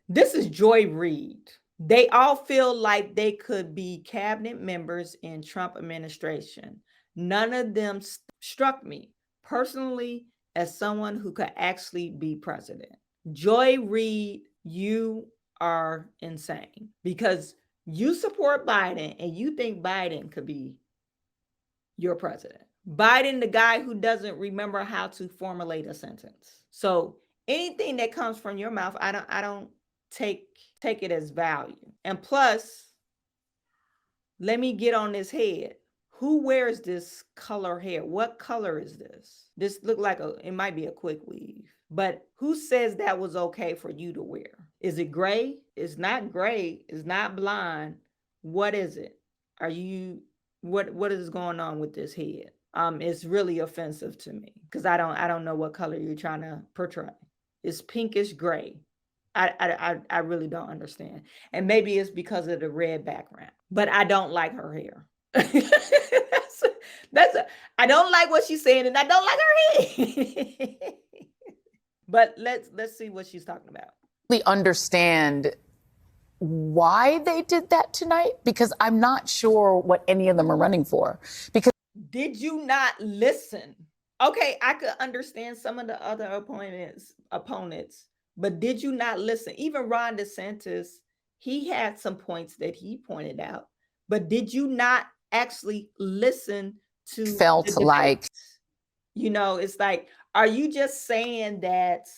This is Joy Reid. They all feel like they could be cabinet members in Trump administration. None of them struck me personally as someone who could actually be president. Joy Reid, you are insane because you support Biden and you think Biden could be your president. Biden, the guy who doesn't remember how to formulate a sentence. So anything that comes from your mouth, I don't take it as value. And plus, let me get on this head. Who wears this color hair? What color is this? This look like it might be a quick weave. But who says that was okay for you to wear? Is it gray? It's not gray. It's not blonde. What is it? Are you what is going on with this head? It's really offensive to me because I don't know what color you're trying to portray. It's pinkish gray. I really don't understand. And maybe it's because of the red background, but I don't like her hair. I don't like what she's saying, and I don't like her hair. But let's see what she's talking about. We understand why they did that tonight, because I'm not sure what any of them are running for. Because did you not listen? Okay, I could understand some of the other opponents, but did you not listen? Even Ron DeSantis, he had some points that he pointed out, but did you not actually listen to? Felt like, it's like, are you just saying that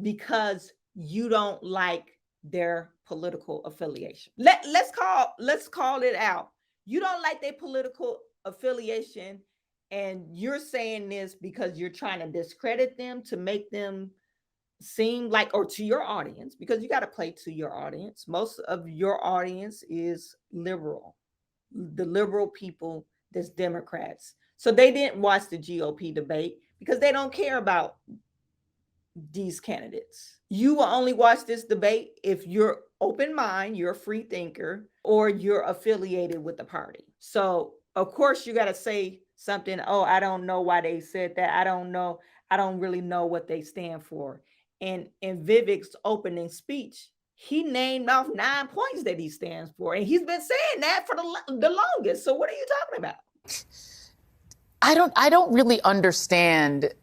because you don't like their political affiliation? Let's call it out. You don't like their political affiliation, and you're saying this because you're trying to discredit them to make them seem like, or to your audience, because you got to play to your audience. Most of your audience is liberal, the liberal people, that's Democrats. So they didn't watch the GOP debate because they don't care about these candidates. You will only watch this debate if you're open mind, you're a free thinker, or you're affiliated with the party. So of course you got to say something. Oh, I don't know why they said that. I don't know. I don't really know what they stand for. And in Vivek's opening speech, he named off 9 points that he stands for. And he's been saying that for the longest. So what are you talking about? I don't really understand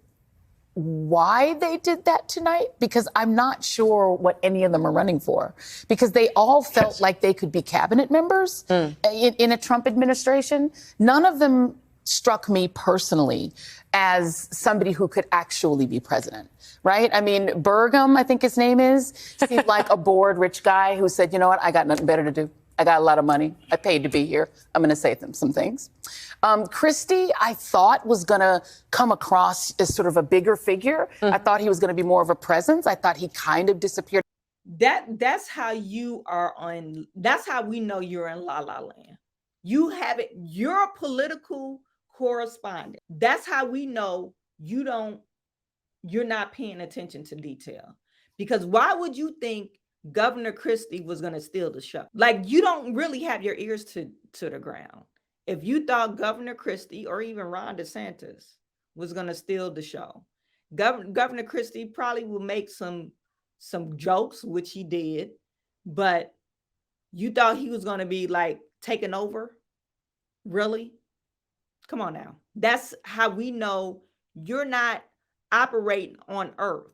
why they did that tonight, because I'm not sure what any of them are running for, because they all felt like they could be cabinet members in a Trump administration. None of them struck me personally as somebody who could actually be president, right? I mean, Burgum, I think his name is, seemed like a bored rich guy who said, you know what, I got nothing better to do. I got a lot of money. I paid to be here. I'm going to say some things. Christie, I thought was going to come across as sort of a bigger figure. I thought he was going to be more of a presence. I thought he kind of disappeared. That's how you are on. That's how we know you're in La La Land. You have it. You're a political correspondent. That's how we know you're not paying attention to detail. Because why would you think Governor Christie was going to steal the show? Like, you don't really have your ears to the ground. If you thought Governor Christie or even Ron DeSantis was going to steal the show, Governor Christie probably will make some jokes, which he did, but you thought he was going to be like taking over? Really? Come on now. That's how we know you're not operating on Earth.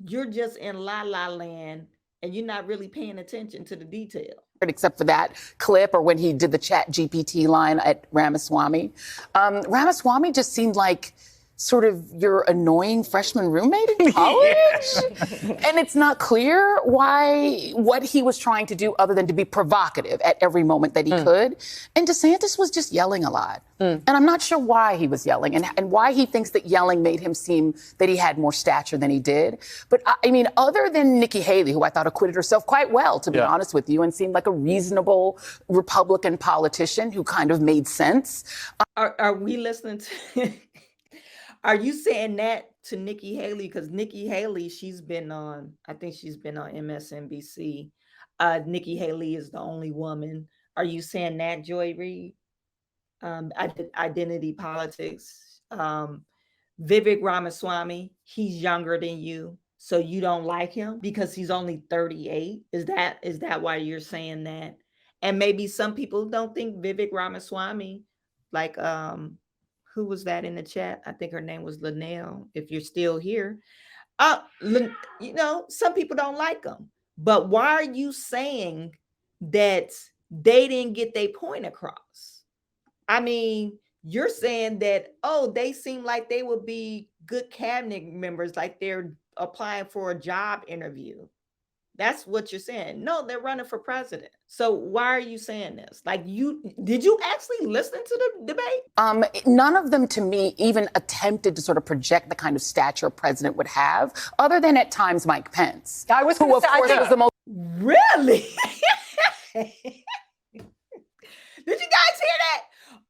You're just in La La Land, and you're not really paying attention to the detail. Except for that clip, or when he did the Chat GPT line at Ramaswamy. Ramaswamy just seemed like sort of your annoying freshman roommate in college. And it's not clear what he was trying to do other than to be provocative at every moment that he could. And DeSantis was just yelling a lot. And I'm not sure why he was yelling and why he thinks that yelling made him seem that he had more stature than he did. But I mean, other than Nikki Haley, who I thought acquitted herself quite well, to be honest with you, and seemed like a reasonable Republican politician who kind of made sense. Are we listening to... Are you saying that to Nikki Haley? Because Nikki Haley, she's been on MSNBC. Nikki Haley is the only woman. Are you saying that, Joy Reid? Identity politics. Vivek Ramaswamy, he's younger than you. So you don't like him because he's only 38? Is that why you're saying that? And maybe some people don't think Vivek Ramaswamy, like who was that in the chat? I think her name was Linnell. If you're still here, some people don't like him. But why are you saying that they didn't get their point across? I mean, you're saying that, oh, they seem like they would be good cabinet members, like they're applying for a job interview. That's what you're saying. No, they're running for president. So why are you saying this? Like, did you actually listen to the debate? None of them, to me, even attempted to sort of project the kind of stature a president would have, other than at times Mike Pence, I was who, of course, was the most. Really? Did you guys hear that?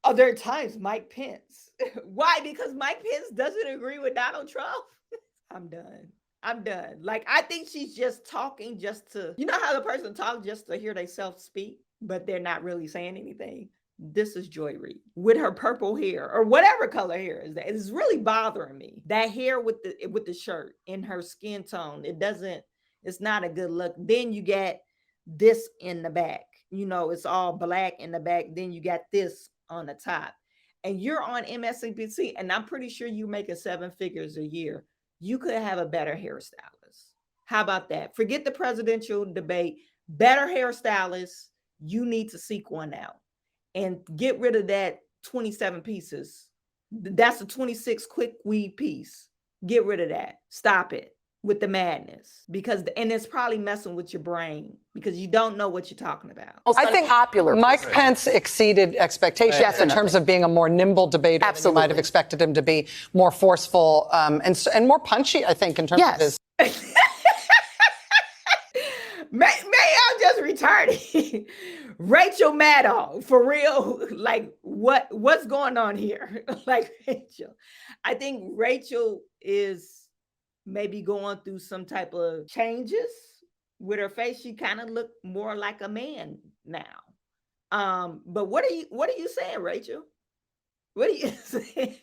Oh, there are times Mike Pence. Why? Because Mike Pence doesn't agree with Donald Trump. I'm done. Like, I think she's just talking just to, you know how the person talks just to hear themselves speak, but they're not really saying anything. This is Joy Reid with her purple hair or whatever color hair is that. It's really bothering me. That hair with the shirt in her skin tone. It's not a good look. Then you get this in the back. It's all black in the back. Then you got this on the top. And you're on MSNBC, and I'm pretty sure you're making 7 figures a year. You could have a better hairstylist. How about that? Forget the presidential debate. Better hairstylist. You need to seek one out and get rid of that 27 pieces. That's a 26 quick weave piece. Get rid of that. Stop it with the madness, and it's probably messing with your brain because you don't know what you're talking about. I think popular Mike Pence exceeded expectations in terms of being a more nimble debater. Absolutely. You might have expected him to be more forceful and more punchy, I think, in terms of his. May I just retarded? Rachel Maddow, for real. Like, what's going on here? Like, Rachel. I think Rachel is maybe going through some type of changes with her face. She kind of looked more like a man now. But what are you saying, Rachel? What are you saying?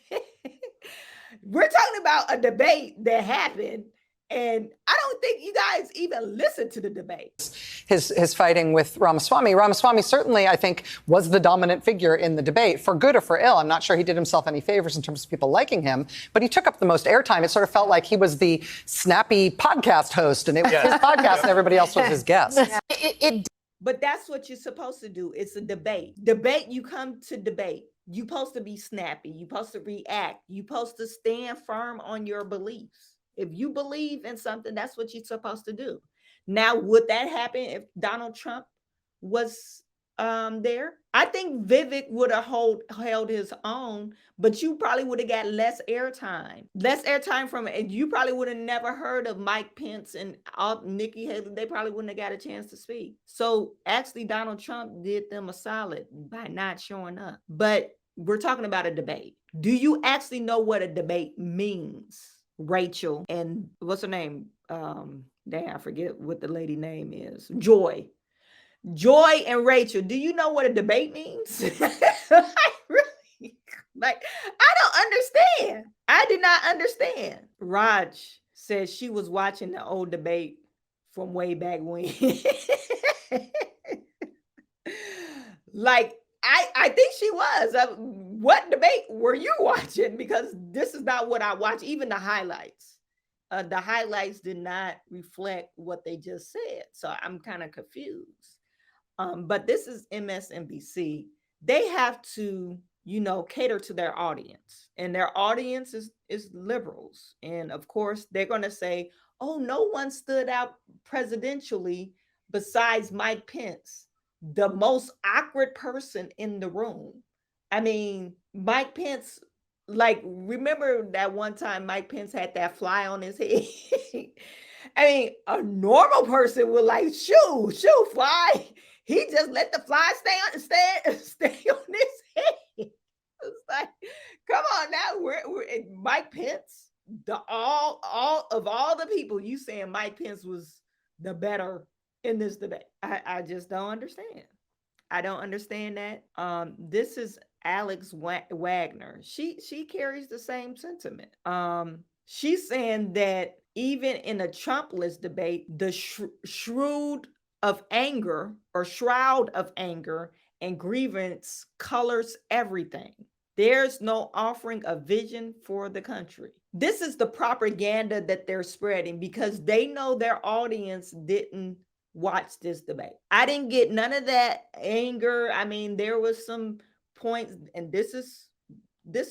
We're talking about a debate that happened, and I don't think you guys even listened to the debate. His fighting with Ramaswamy. Ramaswamy certainly, I think, was the dominant figure in the debate, for good or for ill. I'm not sure he did himself any favors in terms of people liking him, but he took up the most airtime. It sort of felt like he was the snappy podcast host, and it was his podcast, and everybody else was his guest. But that's what you're supposed to do. It's a debate. You come to debate. You're supposed to be snappy. You're supposed to react. You're supposed to stand firm on your beliefs. If you believe in something, that's what you're supposed to do. Now, would that happen if Donald Trump was there? I think Vivek would have held his own, but you probably would have got less airtime. From it. And you probably would have never heard of Mike Pence and Nikki Haley. They probably wouldn't have got a chance to speak. So actually, Donald Trump did them a solid by not showing up. But we're talking about a debate. Do you actually know what a debate means, Rachel? And what's her name? I forget what the lady name is. Joy and Rachel, do you know what a debate means? I don't understand. I did not understand. Raj says she was watching the old debate from way back when. Like, I think she was. What debate were you watching? Because this is not what I watch. Even the highlights. The highlights did not reflect what they just said. So I'm kind of confused. But this is MSNBC. They have to, cater to their audience. And their audience is liberals. And of course, they're going to say, oh, no one stood out presidentially besides Mike Pence, the most awkward person in the room. I mean, Mike Pence, like, remember that one time Mike Pence had that fly on his head? I mean, a normal person would like, shoo, fly. He just let the fly stay on his head. It's like, come on now, we're Mike Pence. All of all the people, you saying Mike Pence was the better in this debate? I just don't understand. I don't understand that. This is Alex Wagner. She carries the same sentiment. She's saying that even in a Trumpless debate, the shroud of anger or shroud of anger and grievance colors everything. There's no offering a vision for the country. This is the propaganda that they're spreading because they know their audience didn't watch this debate. I didn't get none of that anger. I mean, there was some points, and this is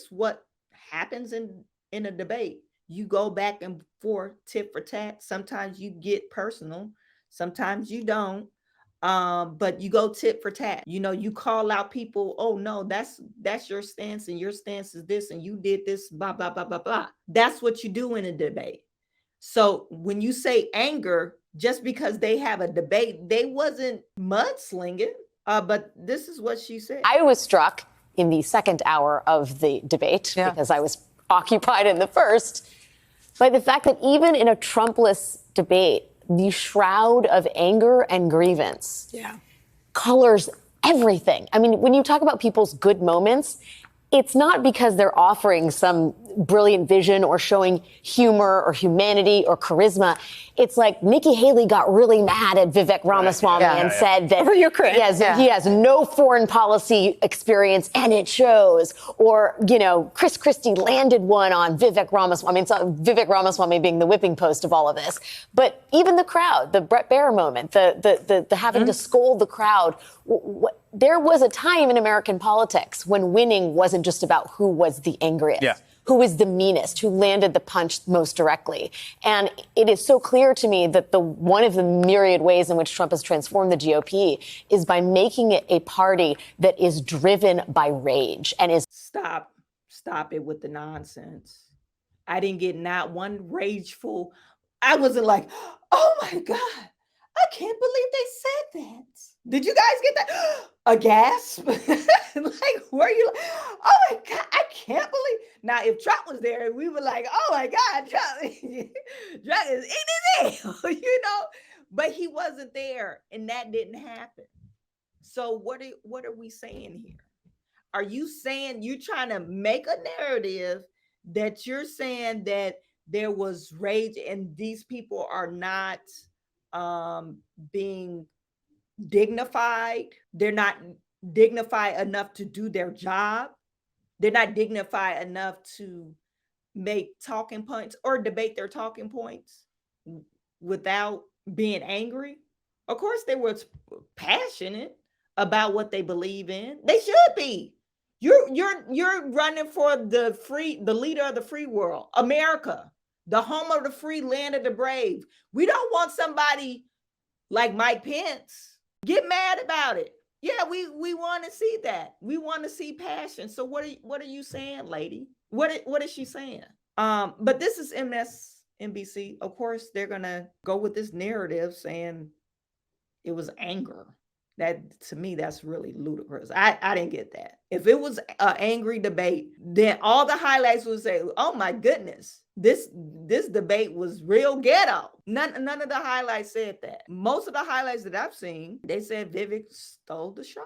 what happens in a debate. You go back and forth, tit for tat. Sometimes you get personal, sometimes you don't. But you go tit for tat. You know, you call out people, oh no, that's your stance, and your stance is this, and you did this, blah, blah, blah, blah, blah. That's what you do in a debate. So when you say anger, just because they have a debate, they wasn't mudslinging. But this is what she said. I was struck in the second hour of the debate, because I was occupied in the first, by the fact that even in a Trumpless debate, the shroud of anger and grievance colors everything. I mean, when you talk about people's good moments, it's not because they're offering some brilliant vision or showing humor or humanity or charisma. It's like Nikki Haley got really mad at Vivek Ramaswamy and said that he has no foreign policy experience and it shows. Or, you know, Chris Christie landed one on Vivek Ramaswamy. I mean, Vivek Ramaswamy being the whipping post of all of this. But even the crowd, the Brett Baier moment, the having to scold the crowd. There was a time in American politics when winning wasn't just about who was the angriest, who was the meanest, who landed the punch most directly. And it is so clear to me that one of the myriad ways in which Trump has transformed the GOP is by making it a party that is driven by rage and is... Stop it with the nonsense. I didn't get not one rageful. I wasn't like, oh my God, I can't believe they said that. Did you guys get that? A gasp? Like, were you like, oh my God, I can't believe. Now, if Trump was there, we were like, oh my God, Trump is eating it, you know? But he wasn't there, and that didn't happen. So what are we saying here? Are you saying you're trying to make a narrative that you're saying that there was rage and these people are not being dignified? They're not dignified enough to do their job. They're not dignified enough to make talking points or debate their talking points without being angry. Of course, they were passionate about what they believe in. They should be. You're running for the leader of the free world, America, the home of the free, land of the brave. We don't want somebody like Mike Pence get mad about it. Yeah, we want to see that. We want to see passion. So what are you saying, lady? What is she saying? But this is MSNBC. Of course, they're gonna go with this narrative saying it was anger. That, to me, that's really ludicrous. I didn't get that. If it was an angry debate, then all the highlights would say, oh my goodness, this debate was real ghetto. None of the highlights said that. Most of the highlights that I've seen, they said Vivek stole the show.